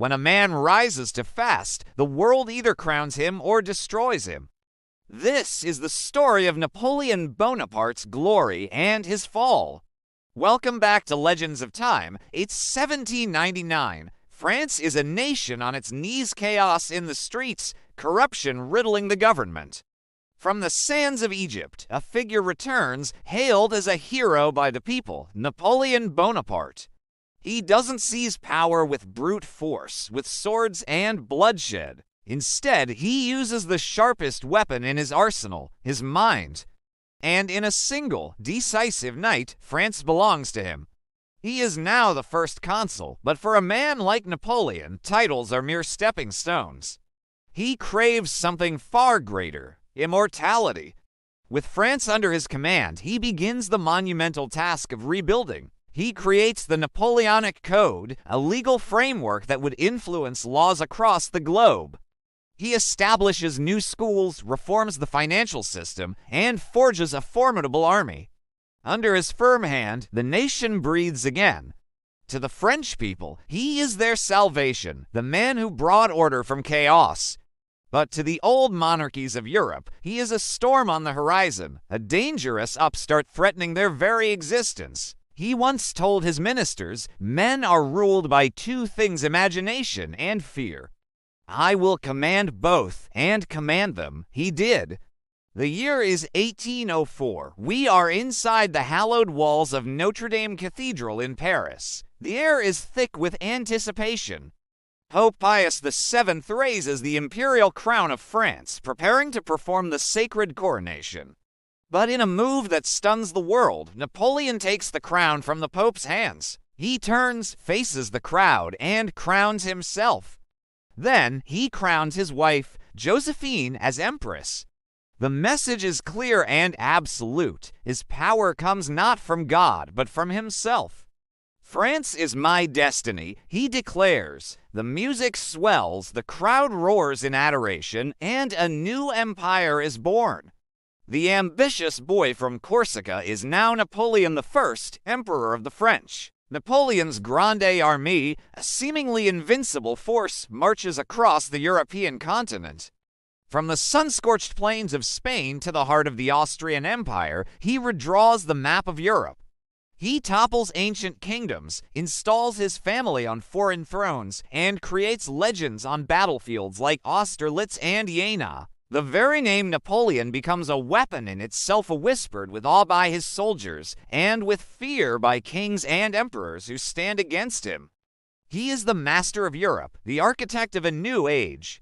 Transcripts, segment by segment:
When a man rises to fast, the world either crowns him or destroys him. This is the story of Napoleon Bonaparte's glory and his fall. Welcome back to Legends of Time. It's 1799. France is a nation on its knees, chaos in the streets, corruption riddling the government. From the sands of Egypt, a figure returns, hailed as a hero by the people, Napoleon Bonaparte. He doesn't seize power with brute force, with swords and bloodshed. Instead, he uses the sharpest weapon in his arsenal, his mind. And in a single, decisive night, France belongs to him. He is now the first consul, but for a man like Napoleon, titles are mere stepping stones. He craves something far greater, immortality. With France under his command, he begins the monumental task of rebuilding. He creates the Napoleonic Code, a legal framework that would influence laws across the globe. He establishes new schools, reforms the financial system, and forges a formidable army. Under his firm hand, the nation breathes again. To the French people, he is their salvation, the man who brought order from chaos. But to the old monarchies of Europe, he is a storm on the horizon, a dangerous upstart threatening their very existence. He once told his ministers, "Men are ruled by two things, imagination and fear. I will command both, and command them." He did. The year is 1804. We are inside the hallowed walls of Notre Dame Cathedral in Paris. The air is thick with anticipation. Pope Pius VII raises the imperial crown of France, preparing to perform the sacred coronation. But in a move that stuns the world, Napoleon takes the crown from the Pope's hands. He turns, faces the crowd, and crowns himself. Then he crowns his wife, Josephine, as empress. The message is clear and absolute. His power comes not from God, but from himself. "France is my destiny," he declares. The music swells, the crowd roars in adoration, and a new empire is born. The ambitious boy from Corsica is now Napoleon I, Emperor of the French. Napoleon's Grande Armée, a seemingly invincible force, marches across the European continent. From the sun-scorched plains of Spain to the heart of the Austrian Empire, he redraws the map of Europe. He topples ancient kingdoms, installs his family on foreign thrones, and creates legends on battlefields like Austerlitz and Jena. The very name Napoleon becomes a weapon in itself, whispered with awe by his soldiers, and with fear by kings and emperors who stand against him. He is the master of Europe, the architect of a new age.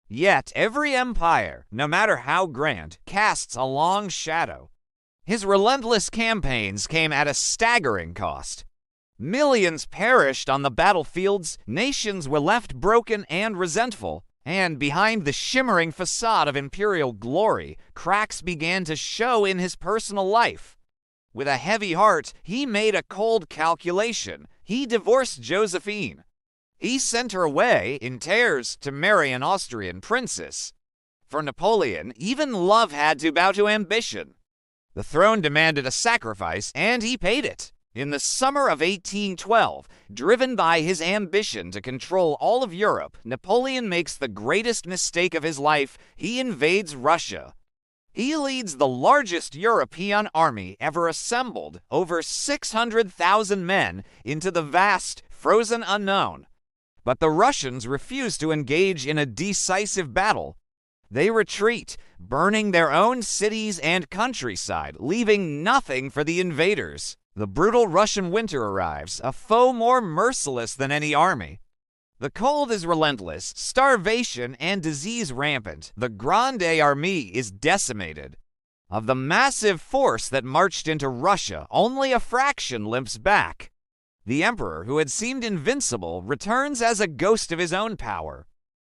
Yet every empire, no matter how grand, casts a long shadow. His relentless campaigns came at a staggering cost. Millions perished on the battlefields, nations were left broken and resentful, and behind the shimmering facade of imperial glory, cracks began to show in his personal life. With a heavy heart, he made a cold calculation. He divorced Josephine. He sent her away in tears to marry an Austrian princess. For Napoleon, even love had to bow to ambition. The throne demanded a sacrifice, and he paid it. In the summer of 1812, driven by his ambition to control all of Europe, Napoleon makes the greatest mistake of his life. He invades Russia. He leads the largest European army ever assembled, over 600,000 men, into the vast, frozen unknown. But the Russians refuse to engage in a decisive battle. They retreat, burning their own cities and countryside, leaving nothing for the invaders. The brutal Russian winter arrives, a foe more merciless than any army. The cold is relentless, starvation and disease rampant. The Grande Armée is decimated. Of the massive force that marched into Russia, only a fraction limps back. The emperor, who had seemed invincible, returns as a ghost of his own power.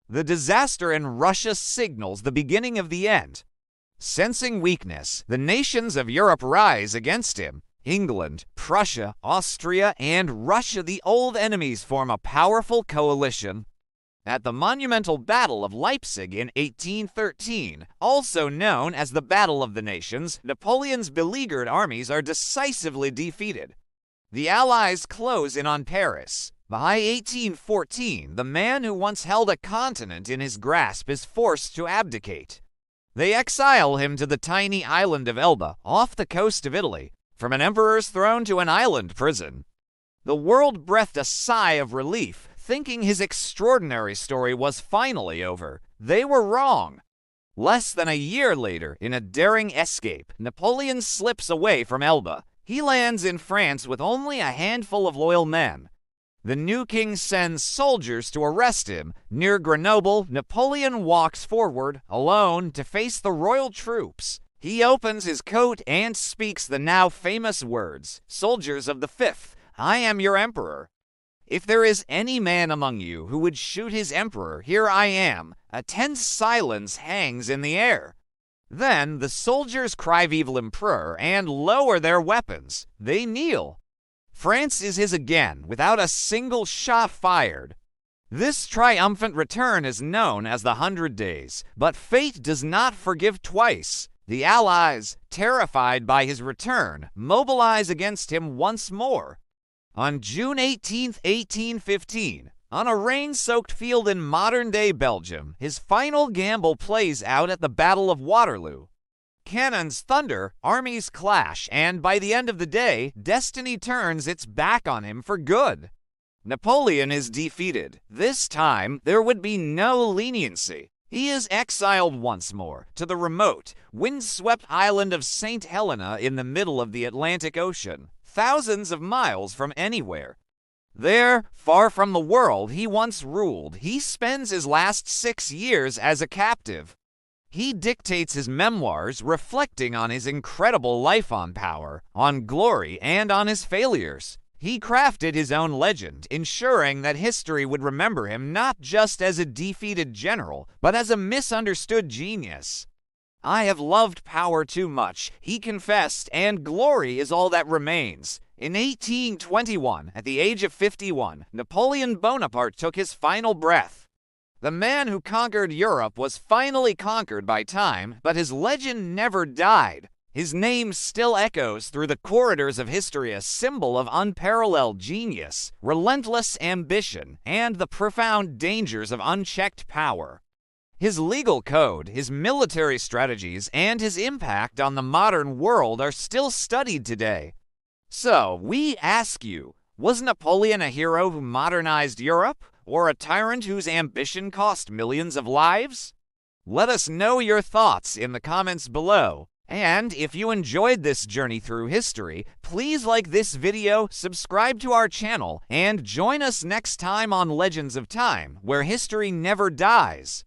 The disaster in Russia signals the beginning of the end. Sensing weakness, the nations of Europe rise against him. England, Prussia, Austria, and Russia, the old enemies, form a powerful coalition. At the monumental Battle of Leipzig in 1813, also known as the Battle of the Nations, Napoleon's beleaguered armies are decisively defeated. The Allies close in on Paris. By 1814, the man who once held a continent in his grasp is forced to abdicate. They exile him to the tiny island of Elba, off the coast of Italy, from an emperor's throne to an island prison. The world breathed a sigh of relief, thinking his extraordinary story was finally over. They were wrong. Less than a year later, in a daring escape, Napoleon slips away from Elba. He lands in France with only a handful of loyal men. The new king sends soldiers to arrest him. Near Grenoble, Napoleon walks forward, alone, to face the royal troops. He opens his coat and speaks the now famous words, "Soldiers of the Fifth, I am your emperor. If there is any man among you who would shoot his emperor, here I am." A tense silence hangs in the air. Then the soldiers cry "Vive l'Empereur" and lower their weapons. They kneel. France is his again, without a single shot fired. This triumphant return is known as the 100 Days, but fate does not forgive twice. The Allies, terrified by his return, mobilize against him once more. On June 18, 1815, on a rain-soaked field in modern-day Belgium, his final gamble plays out at the Battle of Waterloo. Cannons thunder, armies clash, and by the end of the day, destiny turns its back on him for good. Napoleon is defeated. This time, there would be no leniency. He is exiled once more to the remote, wind-swept island of St. Helena in the middle of the Atlantic Ocean, thousands of miles from anywhere. There, far from the world he once ruled, he spends his last 6 years as a captive. He dictates his memoirs, reflecting on his incredible life on power, on glory, and on his failures. He crafted his own legend, ensuring that history would remember him not just as a defeated general, but as a misunderstood genius. "I have loved power too much," he confessed, "and glory is all that remains." In 1821, at the age of 51, Napoleon Bonaparte took his final breath. The man who conquered Europe was finally conquered by time, but his legend never died. His name still echoes through the corridors of history, a symbol of unparalleled genius, relentless ambition, and the profound dangers of unchecked power. His legal code, his military strategies, and his impact on the modern world are still studied today. So, we ask you, was Napoleon a hero who modernized Europe, or a tyrant whose ambition cost millions of lives? Let us know your thoughts in the comments below. And if you enjoyed this journey through history, please like this video, subscribe to our channel, and join us next time on Legends of Time, where history never dies.